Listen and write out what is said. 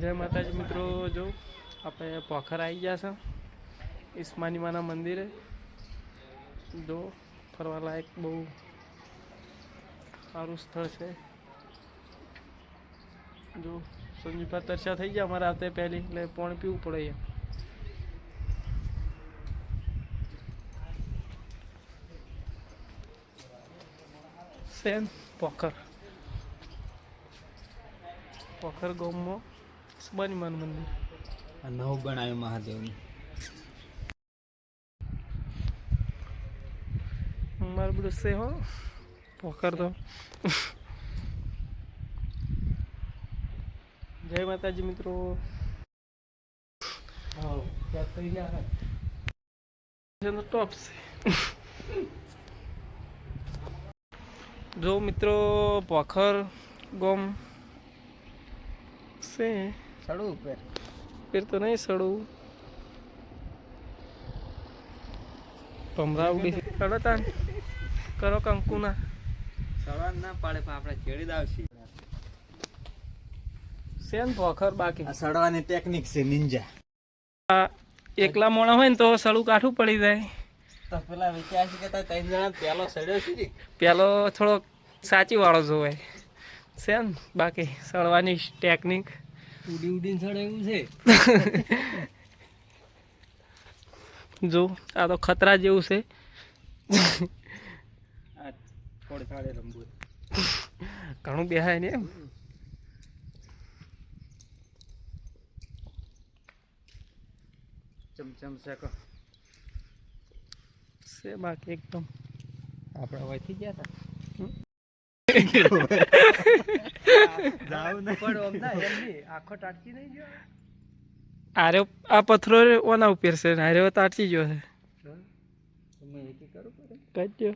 જય માતાજી મિત્રો, જો આપણે પોખર આવી ગયા છે ઈસ્માની માના મંદિરે. જો ફરવા લાયક બહુ સારું સ્થળ છે. જો સંજીપા તરસ્યા થઈ ગયા અમારે આવતે પહેલી, એટલે પાણી પીવું પડે અહીંયા. સેન પોખર ગામમાં ઈસ્માની માનું મંદિર નવું બનાવ્યું મહાદેવનું. મારું બધું છે હો પોખર તો. જય માતાજી મિત્રો. ટોપ છે. જો મિત્રો પોખર ગોમ છે. સડું ઉપર પેર તો નહીં સડું ભમરાવડી કડતા કરો કંકુના સડવા ના પાડે પણ આપણે ચેડી દાવશી. છે ને પોખર બાકી આ સડવાની ટેકનિક છે નિંજા. એકલા મોણા હોય ને તો સડું કાઠું પડી જાય. તો પેલા વિચાર છે કે ત્રણ જણા પેલો સડ્યો છે, પેલો થોડો સાચી વાળો જોવાય છે ને, બાકી સડવાની ટેકનિક ઉડી ઉડીને સડે એવું છે. જો આ તો ખતરા જેવું છે. થોડે થોડે રમવું ઘણું બેહાય ને એમ. ચમચમ શેકો છે બાકી એકદમ આપણે વહીથી ગયા આખો ટાટકી નહીં ગયો. આરે આ પથ્થરો ઓના ઉપર છે ને આરે તાટકી ગયો છે. તમે એક કરું કઈ